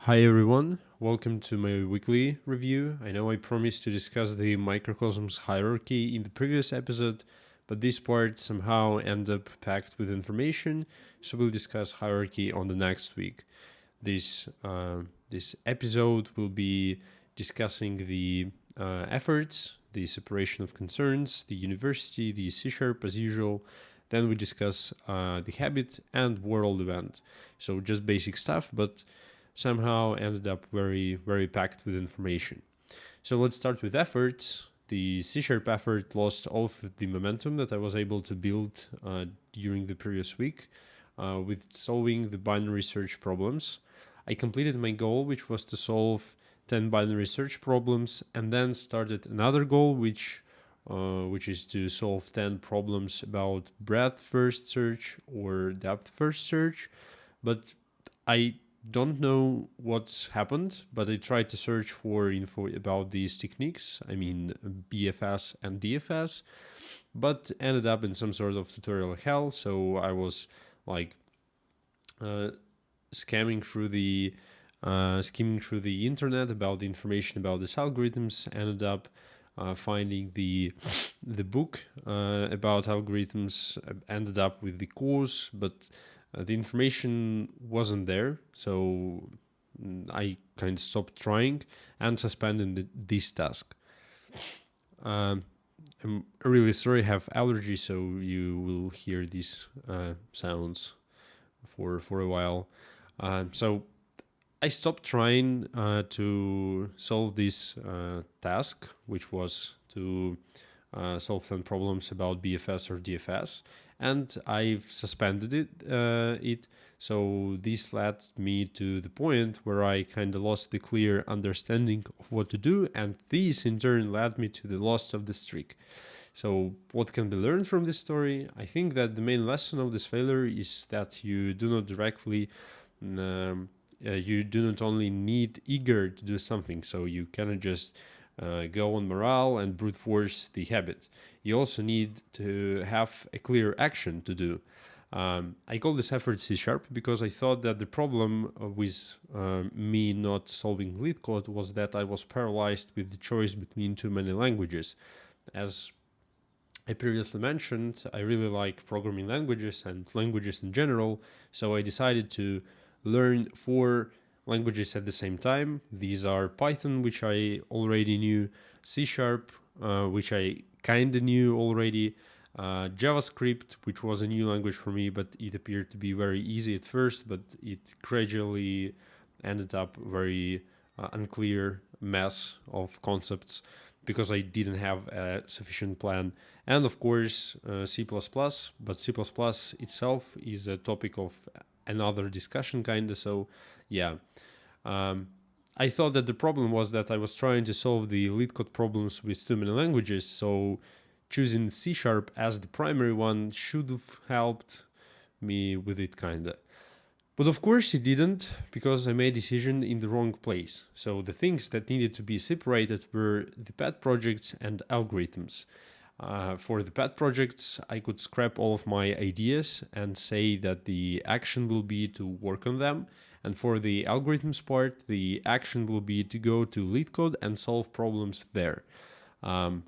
Hi everyone, welcome to my weekly review. I know I promised to discuss the microcosmos hierarchy in the previous episode, but this part somehow ended up packed with information, so we'll discuss hierarchy on the next week. This episode will be discussing the efforts, the separation of concerns, the university, the C sharp as usual. Then we discuss the habit and world event. So just basic stuff, but somehow ended up very packed with information. So let's start with efforts. The C sharp effort lost all of the momentum that I was able to build during the previous week with solving the binary search problems. I completed my goal, which was to solve 10 binary search problems, and then started another goal, which is to solve 10 problems about breadth first search or depth first search. But I don't know what's happened, but I tried to search for info about these techniques. I mean, BFS and DFS, but ended up in some sort of tutorial hell. So I was like uh, scamming through the skimming through the internet about the information about these algorithms. Ended up finding the book about algorithms. Ended up with the course, but the information wasn't there, so I kind of stopped trying and suspended this task. Um, I'm really sorry, I have allergies, so you will hear these sounds for a while. So I stopped trying to solve this task, which was to solve 10 problems about BFS or DFS, and I've suspended it. So this led me to the point where I kind of lost the clear understanding of what to do, and this in turn led me to the loss of the streak. So what can be learned from this story? I think that the main lesson of this failure is that you do not directly you do not only need eager to do something, so you cannot just go on morale and brute force the habit. You also need to have a clear action to do. I call this effort C sharp because I thought that the problem with me not solving lead code was that I was paralyzed with the choice between too many languages. As I previously mentioned, I really like programming languages and languages in general, so I decided to learn four languages at the same time. These are Python, which I already knew, C Sharp, which I kind of knew already, JavaScript, which was a new language for me, but it appeared to be very easy at first, but it gradually ended up very unclear mess of concepts because I didn't have a sufficient plan. And of course, C++, but C++ itself is a topic of another discussion kind of. So yeah, um, I thought that the problem was that I was trying to solve the lead code problems with too many languages. So choosing C sharp as the primary one should have helped me with it kind of. But of course it didn't, because I made a decision in the wrong place. So the things that needed to be separated were the pet projects and algorithms. For the pet projects, I could scrap all of my ideas and say that the action will be to work on them. And for the algorithms part, the action will be to go to LeetCode and solve problems there. Um,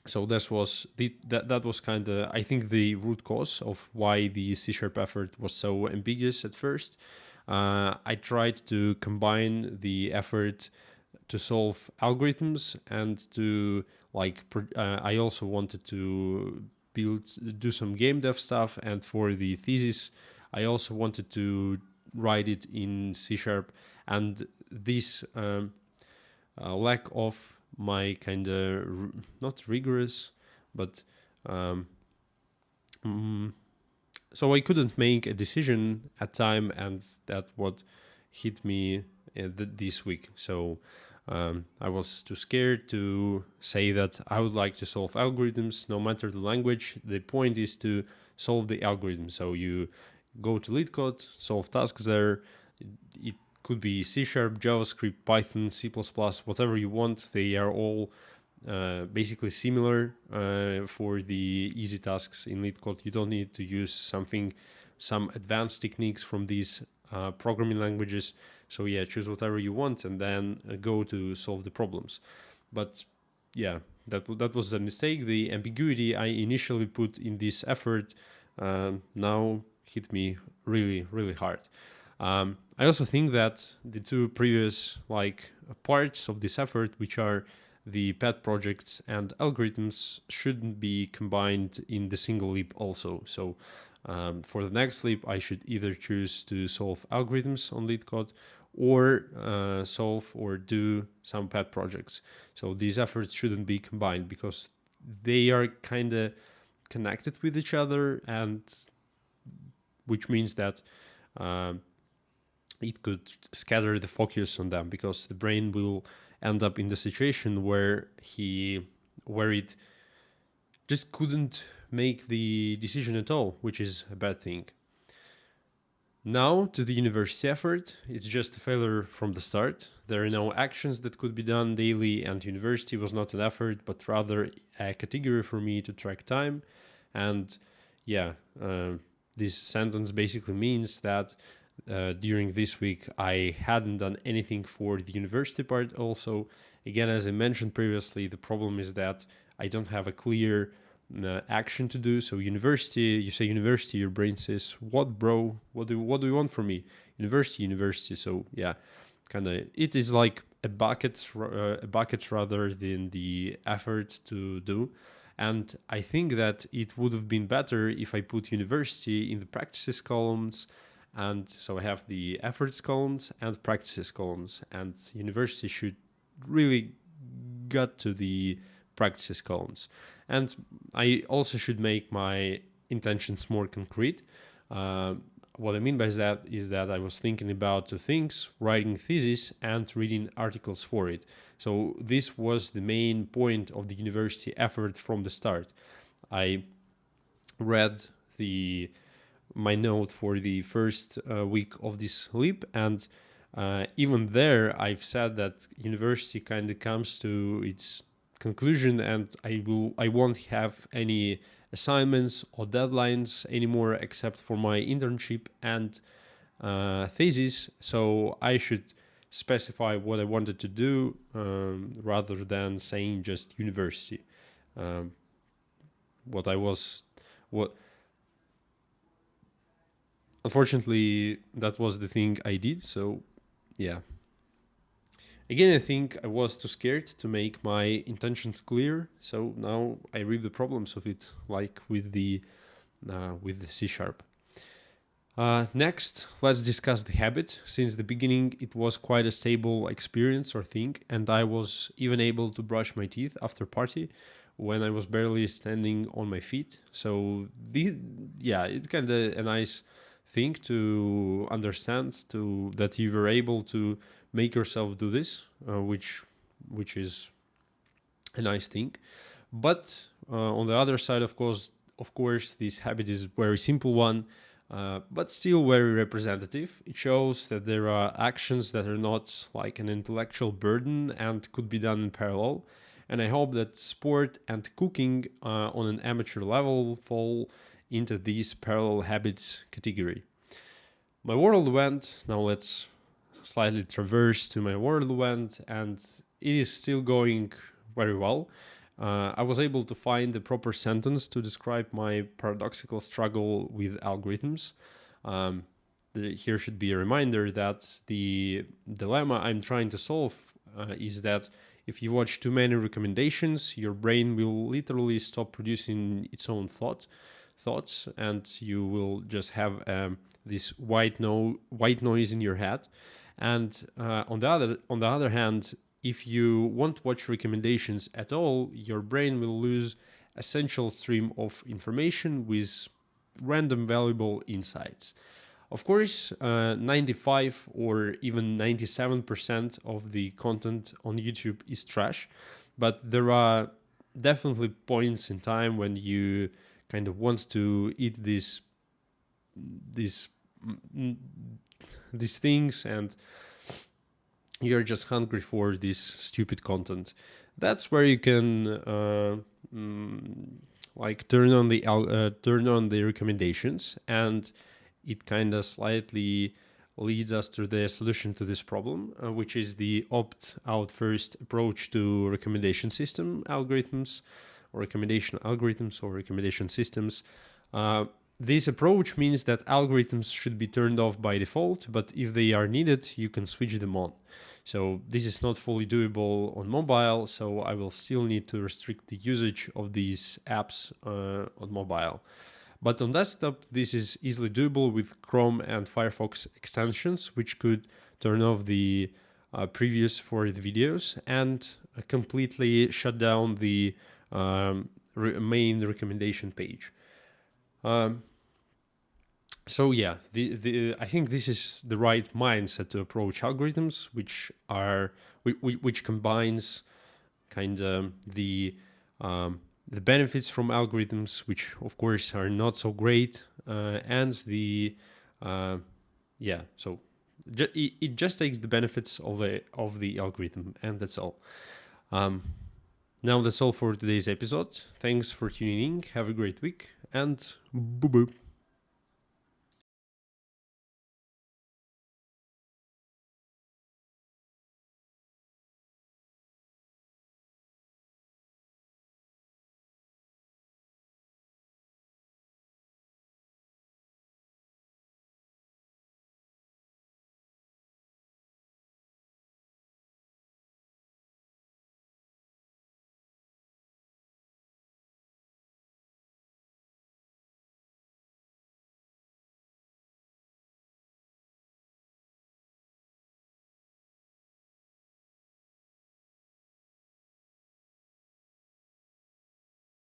so that was kind of, I think, the root cause of why the C sharp effort was so ambiguous at first. I tried to combine the effort to solve algorithms and to I also wanted to do some game dev stuff, and for the thesis I also wanted to write it in C sharp, and this lack of my kind of not rigorous, but um, mm, so I couldn't make a decision at time, and that what hit me this week. So I was too scared to say that I would like to solve algorithms no matter the language. The point is to solve the algorithm. So you go to LeetCode, solve tasks there. It could be C sharp, JavaScript, Python, C++, whatever you want. They are all basically similar for the easy tasks in LeetCode. You don't need to use some advanced techniques from these programming languages. So yeah, choose whatever you want and then go to solve the problems. But yeah, that was a mistake. The ambiguity I initially put in this effort now hit me really, really hard. I also think that the two previous parts of this effort, which are the pet projects and algorithms, shouldn't be combined in the single leap also. So for the next leap, I should either choose to solve algorithms on lead code or solve or do some pet projects. So these efforts shouldn't be combined because they are kind of connected with each other, and which means that it could scatter the focus on them because the brain will end up in the situation where it just couldn't make the decision at all, which is a bad thing. Now, to the university effort, it's just a failure from the start. There are no actions that could be done daily, and university was not an effort, but rather a category for me to track time. And yeah, this sentence basically means that during this week, I hadn't done anything for the university part. Also, again, as I mentioned previously, the problem is that I don't have a clear action to do. So university, you say university, your brain says, "What, bro? What do you want from me? University." So yeah, kind of it is like a bucket rather than the effort to do. And I think that it would have been better if I put university in the practices columns. And so I have the efforts columns and practices columns, and university should really get to the practices columns. And I also should make my intentions more concrete. What I mean by that is that I was thinking about two things: writing thesis and reading articles for it. So this was the main point of the university effort from the start. I read my note for the first week of this leap, and even there I've said that university kind of comes to its conclusion, and I won't have any assignments or deadlines anymore except for my internship and thesis. So I should specify what I wanted to do rather than saying just university. Um, what I was what Unfortunately, that was the thing I did. So yeah, again, I think I was too scared to make my intentions clear. So now I reap the problems of it, like with the C sharp. Next, let's discuss the habit. Since the beginning, it was quite a stable experience or thing, and I was even able to brush my teeth after party when I was barely standing on my feet. So it's kind of a nice thing to understand that you were able to make yourself do this, which is a nice thing. But on the other side, of course, this habit is a very simple one, but still very representative. It shows that there are actions that are not like an intellectual burden and could be done in parallel. And I hope that sport and cooking on an amateur level fall into these parallel habits category. My whirlwind, now let's slightly traverse to my whirlwind, and it is still going very well. I was able to find the proper sentence to describe my paradoxical struggle with algorithms. Here should be a reminder that the dilemma I'm trying to solve is that if you watch too many recommendations, your brain will literally stop producing its own thoughts, and you will just have this white noise in your head. And on the other hand, if you won't watch recommendations at all, your brain will lose essential stream of information with random valuable insights. Of course, 95 or even 97% of the content on YouTube is trash, but there are definitely points in time when you kind of want to eat these things, and you're just hungry for this stupid content. That's where you can turn on the recommendations, and it kind of slightly leads us to the solution to this problem, which is the opt-out first approach to recommendation system algorithms, or recommendation systems. This approach means that algorithms should be turned off by default, but if they are needed, you can switch them on. So this is not fully doable on mobile, so I will still need to restrict the usage of these apps on mobile. But on desktop, this is easily doable with Chrome and Firefox extensions, which could turn off the previews for the videos and completely shut down the main recommendation page. So yeah, I think this is the right mindset to approach algorithms, which combines kind of the benefits from algorithms, which of course are not so great, and the so it just takes the benefits of the algorithm, and that's all. Now that's all for today's episode. Thanks for tuning in. Have a great week, and boo boo.